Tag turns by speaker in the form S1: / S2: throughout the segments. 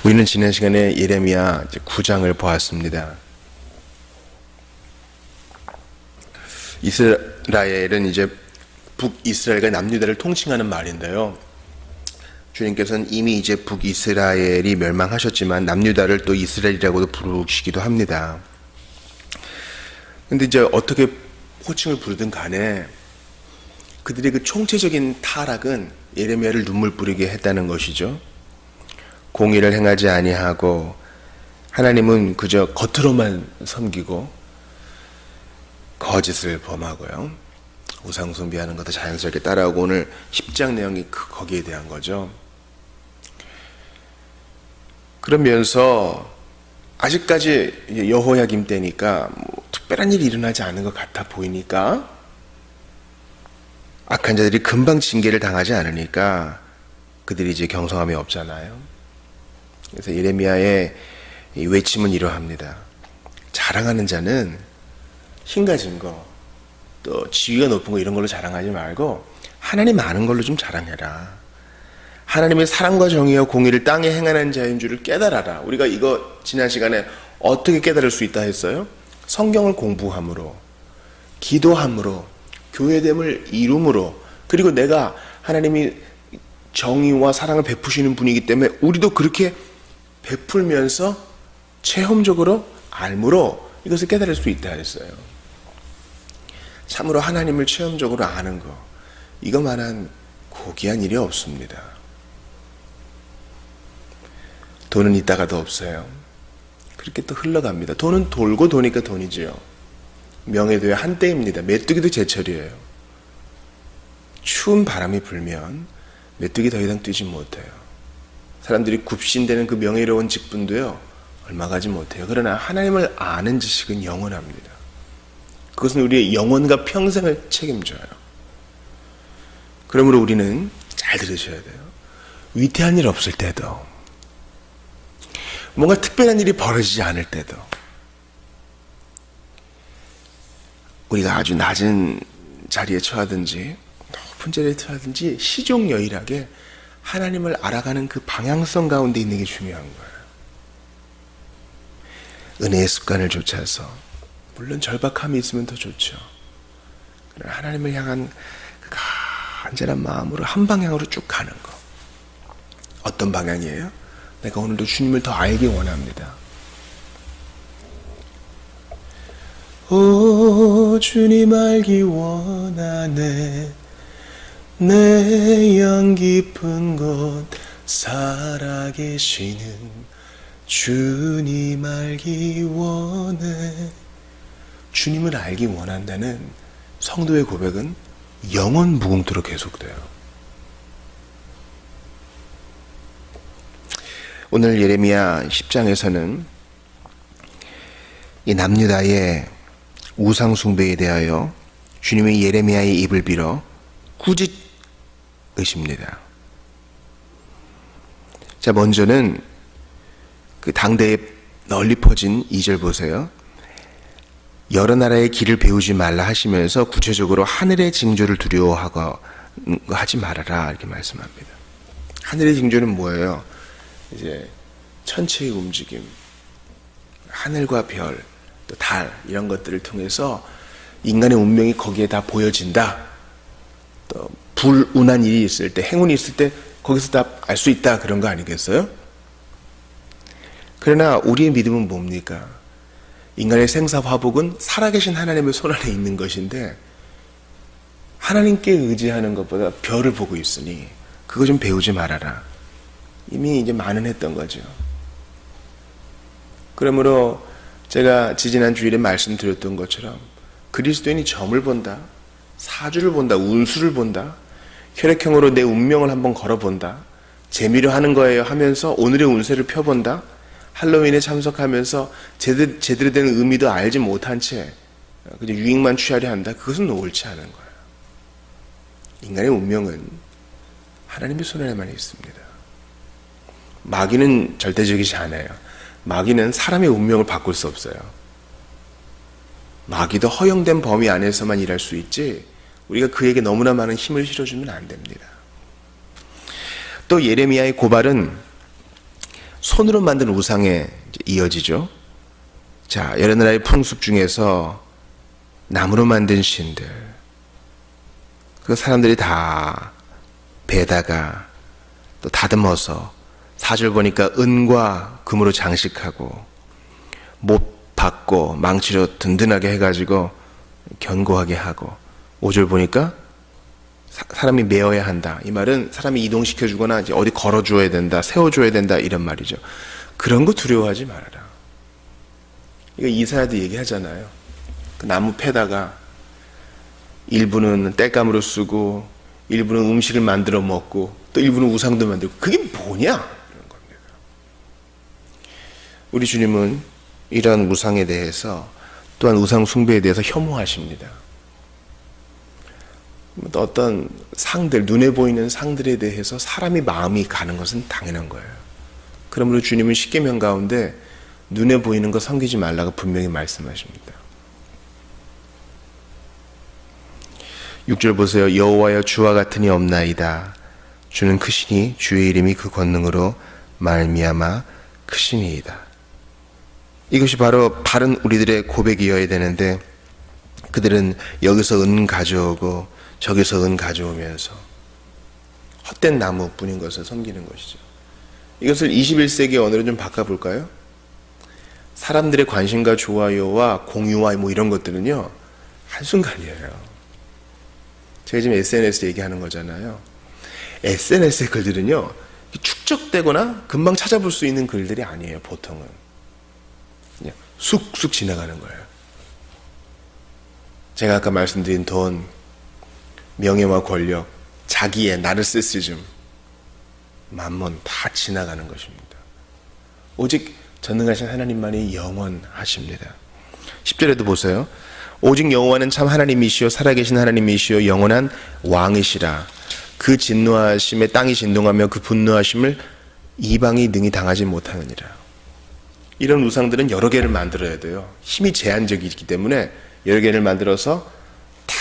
S1: 우리는 지난 시간에 예레미야 9장을 보았습니다. 이스라엘은 이제 북이스라엘과 남유다를 통칭하는 말인데요. 주님께서는 이미 이제 북이스라엘이 멸망하셨지만 남유다를 또 이스라엘이라고도 부르시기도 합니다. 근데 이제 어떻게 호칭을 부르든 간에 그들의 그 총체적인 타락은 예레미야를 눈물 뿌리게 했다는 것이죠. 공의를 행하지 아니하고 하나님은 그저 겉으로만 섬기고 거짓을 범하고요. 우상 숭배하는 것도 자연스럽게 따라오고 오늘 10장 내용이 거기에 대한 거죠. 그러면서 아직까지 여호야김 때니까 특별한 일이 일어나지 않은 것 같아 보이니까 악한 자들이 금방 징계를 당하지 않으니까 그들이 이제 경성함이 없잖아요. 그래서 예레미야의 외침은 이러합니다. 자랑하는 자는 힘 가진 거, 또 지위가 높은 거 이런 걸로 자랑하지 말고 하나님 아는 걸로 좀 자랑해라. 하나님의 사랑과 정의와 공의를 땅에 행하는 자인 줄을 깨달아라. 우리가 이거 지난 시간에 어떻게 깨달을 수 있다 했어요? 성경을 공부함으로, 기도함으로, 교회됨을 이룸으로, 그리고 내가 하나님이 정의와 사랑을 베푸시는 분이기 때문에 우리도 그렇게 베풀면서 체험적으로 알므로 이것을 깨달을 수 있다 했어요. 참으로 하나님을 체험적으로 아는 거, 이거만한 고귀한 일이 없습니다. 돈은 있다가도 없어요. 그렇게 또 흘러갑니다. 돈은 돌고 도니까 돈이지요. 명예도의 한때입니다. 메뚜기도 제철이에요. 추운 바람이 불면 메뚜기 더 이상 뛰지 못해요. 사람들이 굽신대는 그 명예로운 직분도요, 얼마 가지 못해요. 그러나 하나님을 아는 지식은 영원합니다. 그것은 우리의 영혼과 평생을 책임져요. 그러므로 우리는 잘 들으셔야 돼요. 위태한 일 없을 때도, 뭔가 특별한 일이 벌어지지 않을 때도, 우리가 아주 낮은 자리에 처하든지 높은 자리에 처하든지 시종여일하게 하나님을 알아가는 그 방향성 가운데 있는 게 중요한 거예요. 은혜의 습관을 좇아서, 물론 절박함이 있으면 더 좋죠. 그러나 하나님을 향한 그 간절한 마음으로 한 방향으로 쭉 가는 거. 어떤 방향이에요? 내가 오늘도 주님을 더 알기 원합니다. 오 주님 알기 원하네. 내 영 깊은 곳 살아계시는 주님 알기 원해. 주님을 알기 원한다는 성도의 고백은 영원 무궁토록 계속돼요. 오늘 예레미야 10장에서는 이 남유다의 우상 숭배에 대하여 주님이 예레미야의 입을 빌어 꾸짖으십니다. 자, 먼저는 그 당대에 널리 퍼진 2절 보세요. 여러 나라의 길을 배우지 말라 하시면서 구체적으로 하늘의 징조를 두려워하고 하지 말아라 이렇게 말씀합니다. 하늘의 징조는 뭐예요? 이제 천체의 움직임, 하늘과 별, 또 달 이런 것들을 통해서 인간의 운명이 거기에 다 보여진다. 또 불운한 일이 있을 때, 행운이 있을 때 거기서 다 알 수 있다, 그런 거 아니겠어요? 그러나 우리의 믿음은 뭡니까? 인간의 생사화복은 살아계신 하나님의 손안에 있는 것인데 하나님께 의지하는 것보다 별을 보고 있으니 그거 좀 배우지 말아라. 이미 이제 만연했던 거죠. 그러므로 제가 지지난 주일에 말씀드렸던 것처럼 그리스도인이 점을 본다, 사주를 본다, 운수를 본다, 혈액형으로 내 운명을 한번 걸어본다, 재미로 하는 거예요 하면서 오늘의 운세를 펴본다, 할로윈에 참석하면서 제대로 된 의미도 알지 못한 채 그냥 유익만 취하려 한다. 그것은 옳지 않은 거예요. 인간의 운명은 하나님의 손 안에만 있습니다. 마귀는 절대적이지 않아요. 마귀는 사람의 운명을 바꿀 수 없어요. 마귀도 허용된 범위 안에서만 일할 수 있지 우리가 그에게 너무나 많은 힘을 실어주면 안 됩니다. 또 예레미야의 고발은 손으로 만든 우상에 이어지죠. 자, 여러 나라의 풍습 중에서 나무로 만든 신들, 그 사람들이 다 베다가 또 다듬어서 4절 보니까 은과 금으로 장식하고 못 박고 망치로 든든하게 해가지고 견고하게 하고, 5절 보니까 사람이 메어야 한다. 이 말은 사람이 이동시켜 주거나 이제 어디 걸어 줘야 된다, 세워 줘야 된다, 이런 말이죠. 그런 거 두려워하지 말아라. 이거 이사야도 얘기하잖아요. 그 나무 패다가 일부는 땔감으로 쓰고 일부는 음식을 만들어 먹고 또 일부는 우상도 만들고, 그게 뭐냐? 이런 겁니다. 우리 주님은 이러한 우상에 대해서, 또한 우상 숭배에 대해서 혐오하십니다. 어떤 상들, 눈에 보이는 상들에 대해서 사람이 마음이 가는 것은 당연한 거예요. 그러므로 주님은 십계명 가운데 눈에 보이는 거 섬기지 말라고 분명히 말씀하십니다. 6절 보세요. 여호와여 주와 같으니 없나이다. 주는 크시니 주의 이름이 그 권능으로 말미암아 크시니이다. 이것이 바로 바른 우리들의 고백이어야 되는데, 그들은 여기서 은 가져오고 저기서 은 가져오면서 헛된 나무뿐인 것을 섬기는 것이죠. 이것을 21세기 언어로 좀 바꿔볼까요? 사람들의 관심과 좋아요와 공유와 뭐 이런 것들은요, 한순간이에요. 제가 지금 SNS 얘기하는 거잖아요. SNS의 글들은요, 축적되거나 금방 찾아볼 수 있는 글들이 아니에요. 보통은 그냥 쑥쑥 지나가는 거예요. 제가 아까 말씀드린 돈, 명예와 권력, 자기의 나르시시즘, 만몬 다 지나가는 것입니다. 오직 전능하신 하나님만이 영원하십니다. 10절에도 보세요. 오직 여호와는 참 하나님이시요 살아계신 하나님이시요 영원한 왕이시라. 그 진노하심에 땅이 진동하며 그 분노하심을 이방이 능히 당하지 못하느니라. 이런 우상들은 여러 개를 만들어야 돼요. 힘이 제한적이기 때문에 여러 개를 만들어서 다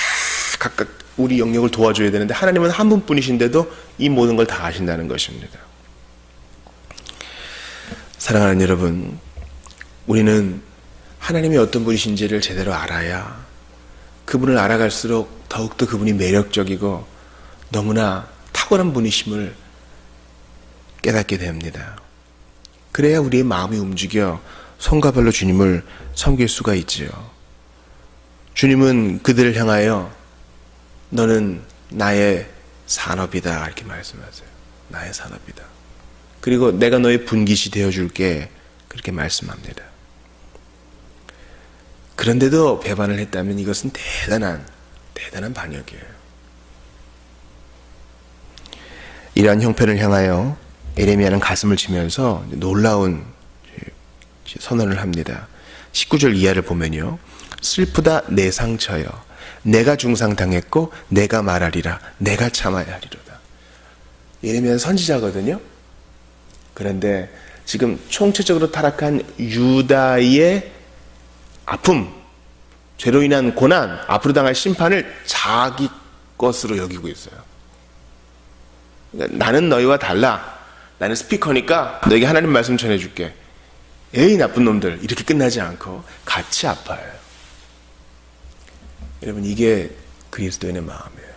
S1: 각각 우리 영역을 도와줘야 되는데, 하나님은 한 분뿐이신데도 이 모든 걸 다 아신다는 것입니다. 사랑하는 여러분, 우리는 하나님이 어떤 분이신지를 제대로 알아야 그분을 알아갈수록 더욱더 그분이 매력적이고 너무나 탁월한 분이심을 깨닫게 됩니다. 그래야 우리의 마음이 움직여 손과 발로 주님을 섬길 수가 있지요. 주님은 그들을 향하여 너는 나의 산업이다 이렇게 말씀하세요. 나의 산업이다. 그리고 내가 너의 분깃이 되어줄게 그렇게 말씀합니다. 그런데도 배반을 했다면 이것은 대단한 반역이에요. 이러한 형편을 향하여 에레미야는 가슴을 치면서 놀라운 선언을 합니다. 19절 이하를 보면요. 슬프다 내 상처여 내가 중상당했고 내가 말하리라 내가 참아야 하리로다. 예레미야는 선지자거든요. 그런데 지금 총체적으로 타락한 유다의 아픔, 죄로 인한 고난, 앞으로 당할 심판을 자기 것으로 여기고 있어요. 그러니까 나는 너희와 달라. 나는 스피커니까 너에게 하나님 말씀 전해줄게. 에이 나쁜 놈들, 이렇게 끝나지 않고 같이 아파요. 여러분, 이게 그리스도인의 마음이에요.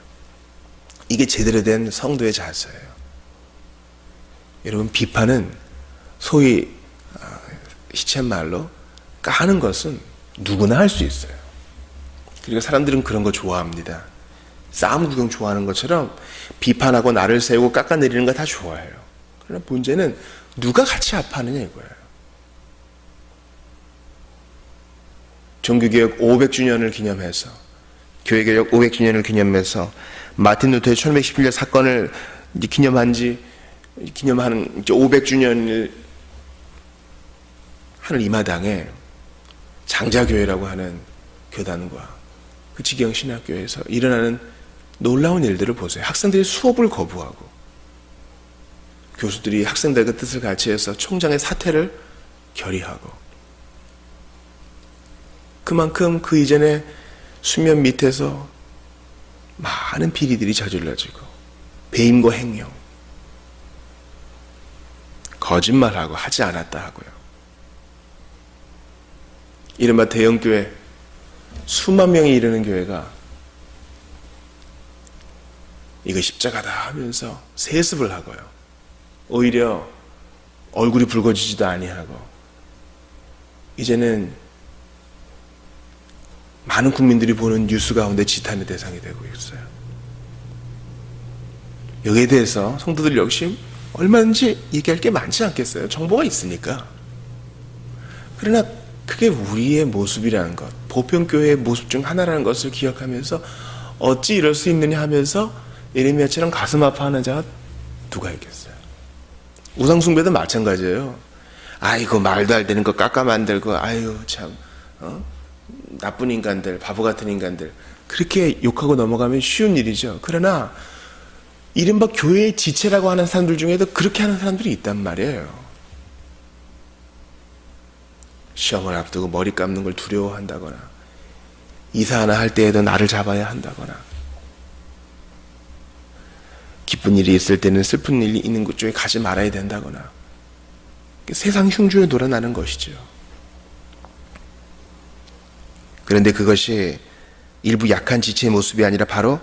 S1: 이게 제대로 된 성도의 자세예요. 여러분, 비판은 소위 시쳇말로 까는 것은 누구나 할 수 있어요. 그리고 사람들은 그런 거 좋아합니다. 싸움 구경 좋아하는 것처럼 비판하고 나를 세우고 깎아내리는 거 다 좋아해요. 그러나 문제는 누가 같이 아파하느냐 이거예요. 종교개혁 500주년을 기념해서, 교회개혁 500주년을 기념해서 마틴 루터의 1611년 사건을 기념하는 이제 500주년을 하는 이 마당에 장자교회라고 하는 교단과 그 지경 신학교에서 일어나는 놀라운 일들을 보세요. 학생들이 수업을 거부하고 교수들이 학생들과 뜻을 같이 해서 총장의 사퇴를 결의하고, 그만큼 그 이전에 수면 밑에서 많은 비리들이 저질러지고 배임과 횡령, 거짓말하고 하지 않았다 하고요. 이른바 대형교회, 수만 명이 이르는 교회가 이거 십자가다 하면서 세습을 하고요. 오히려 얼굴이 붉어지지도 아니하고 이제는 많은 국민들이 보는 뉴스 가운데 지탄의 대상이 되고 있어요. 여기에 대해서 성도들 역시 얼마든지 얘기할 게 많지 않겠어요? 정보가 있으니까. 그러나 그게 우리의 모습이라는 것, 보편교회의 모습 중 하나라는 것을 기억하면서 어찌 이럴 수 있느냐 하면서 예레미야처럼 가슴 아파하는 자가 누가 있겠어요? 우상숭배도 마찬가지예요. 아이고 말도 안 되는 거 깎아 만들고 아유 참 나쁜 인간들, 바보 같은 인간들 그렇게 욕하고 넘어가면 쉬운 일이죠. 그러나 이른바 교회의 지체라고 하는 사람들 중에도 그렇게 하는 사람들이 있단 말이에요. 시험을 앞두고 머리 감는 걸 두려워한다거나 이사 하나 할 때에도 나를 잡아야 한다거나 기쁜 일이 있을 때는 슬픈 일이 있는 곳 쪽에 가지 말아야 된다거나 세상 흉주에 놀아나는 것이죠. 그런데 그것이 일부 약한 지체의 모습이 아니라 바로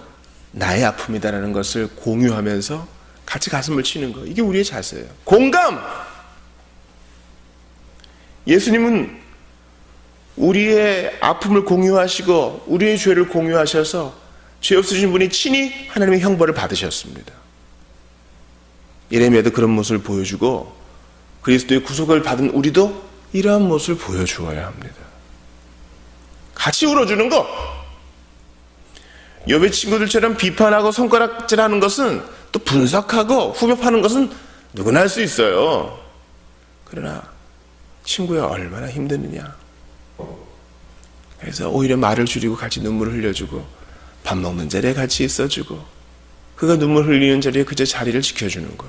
S1: 나의 아픔이다라는 것을 공유하면서 같이 가슴을 치는 거, 이게 우리의 자세예요. 공감! 예수님은 우리의 아픔을 공유하시고 우리의 죄를 공유하셔서 죄 없으신 분이 친히 하나님의 형벌을 받으셨습니다. 예레미야도 그런 모습을 보여주고 그리스도의 구속을 받은 우리도 이러한 모습을 보여주어야 합니다. 같이 울어주는 거. 욥의 친구들처럼 비판하고 손가락질하는 것은 또 분석하고 후벼파는 것은 누구나 할 수 있어요. 그러나 친구야 얼마나 힘드느냐. 그래서 오히려 말을 줄이고 같이 눈물을 흘려주고 밥 먹는 자리에 같이 있어주고 그가 눈물 흘리는 자리에 그저 자리를 지켜주는 거.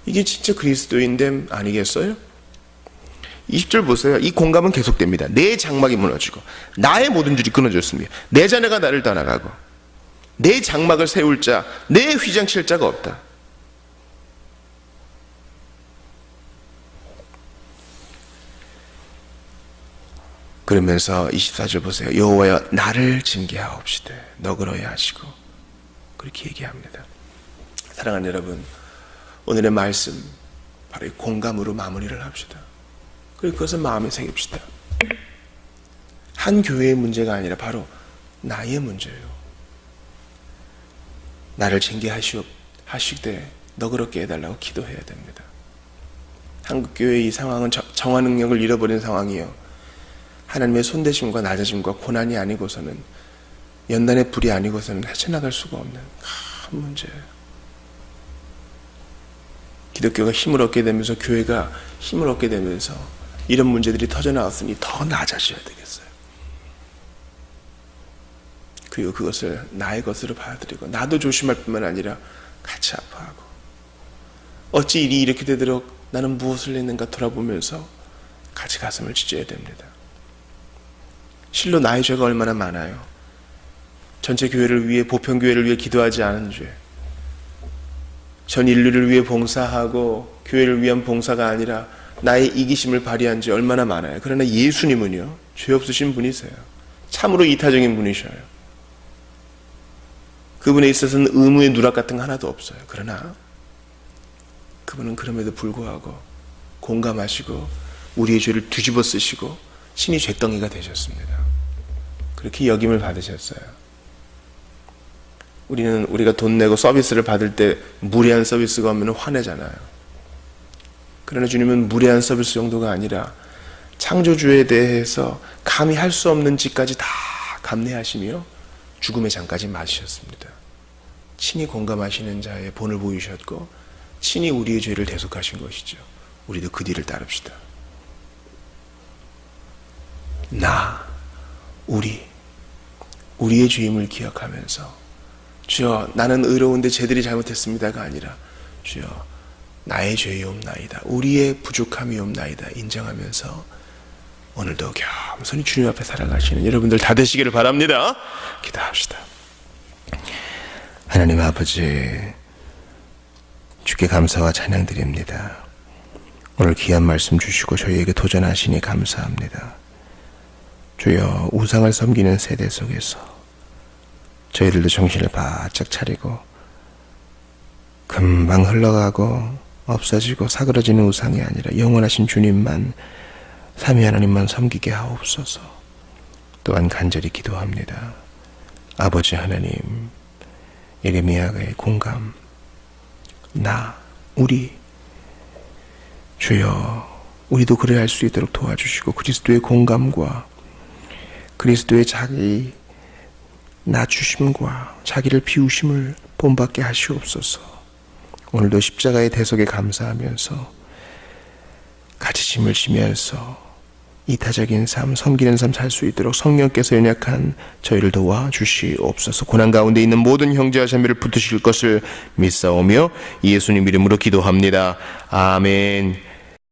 S1: 이게 진짜 그리스도인됨 아니겠어요? 20절 보세요. 이 공감은 계속됩니다. 내 장막이 무너지고 나의 모든 줄이 끊어졌으며 내 자녀가 나를 떠나가고 내 장막을 세울 자, 내 휘장 칠 자가 없다. 그러면서 24절 보세요. 여호와여 나를 징계하옵시되 너그러야 하시고 그렇게 얘기합니다. 사랑하는 여러분, 오늘의 말씀 바로 이 공감으로 마무리를 합시다. 그리고 그것을 마음에 새깁시다. 한 교회의 문제가 아니라 바로 나의 문제예요. 나를 징계하시되 너그럽게 해달라고 기도해야 됩니다. 한국교회의 이 상황은 정화 능력을 잃어버린 상황이에요. 하나님의 손대심과 낮아짐과 고난이 아니고서는, 연단의 불이 아니고서는 헤쳐나갈 수가 없는 큰 문제예요. 기독교가 힘을 얻게 되면서, 교회가 힘을 얻게 되면서 이런 문제들이 터져나왔으니 더 낮아져야 되겠어요. 그리고 그것을 나의 것으로 받아들이고 나도 조심할 뿐만 아니라 같이 아파하고, 어찌 일이 이렇게 되도록 나는 무엇을 했는가 돌아보면서 같이 가슴을 찢어야 됩니다. 실로 나의 죄가 얼마나 많아요. 전체 교회를 위해, 보편교회를 위해 기도하지 않은 죄, 전 인류를 위해 봉사하고 교회를 위한 봉사가 아니라 나의 이기심을 발휘한 죄 얼마나 많아요. 그러나 예수님은요, 죄 없으신 분이세요. 참으로 이타적인 분이셔요. 그분에 있어서는 의무의 누락 같은 거 하나도 없어요. 그러나 그분은 그럼에도 불구하고 공감하시고 우리의 죄를 뒤집어 쓰시고 신이 잿덩이가 되셨습니다. 그렇게 역임을 받으셨어요. 우리가 돈 내고 서비스를 받을 때 무례한 서비스가 오면 화내잖아요. 그러나 주님은 무례한 서비스 정도가 아니라 창조주에 대해서 감히 할 수 없는 짓까지 다 감내하시며 죽음의 잔까지 마시셨습니다. 친히 공감하시는 자의 본을 보이셨고 친히 우리의 죄를 대속하신 것이죠. 우리도 그 뒤를 따릅시다. 우리의 죄임을 기억하면서 주여 나는 의로운데 쟤들이 잘못했습니다가 아니라 주여 나의 죄이옵나이다, 우리의 부족함이옵나이다 인정하면서 오늘도 겸손히 주님 앞에 살아가시는 여러분들 다 되시기를 바랍니다. 기도합시다. 하나님 아버지, 주께 감사와 찬양 드립니다. 오늘 귀한 말씀 주시고 저희에게 도전하시니 감사합니다. 주여, 우상을 섬기는 세대 속에서 저희들도 정신을 바짝 차리고 금방 흘러가고 없어지고 사그러지는 우상이 아니라 영원하신 주님만, 삼위 하나님만 섬기게 하옵소서. 또한 간절히 기도합니다. 아버지 하나님, 예레미야의 공감, 우리 주여, 우리도 그래 할 수 있도록 도와주시고 그리스도의 공감과 그리스도의 자기 낮추심과 자기를 비우심을 본받게 하시옵소서. 오늘도 십자가의 대속에 감사하면서 같이 짐을 지면서 이타적인 삶, 섬기는 삶 살 수 있도록 성령께서 연약한 저희를 도와주시옵소서. 고난 가운데 있는 모든 형제와 자매를 붙드실 것을 믿사오며 예수님 이름으로 기도합니다. 아멘.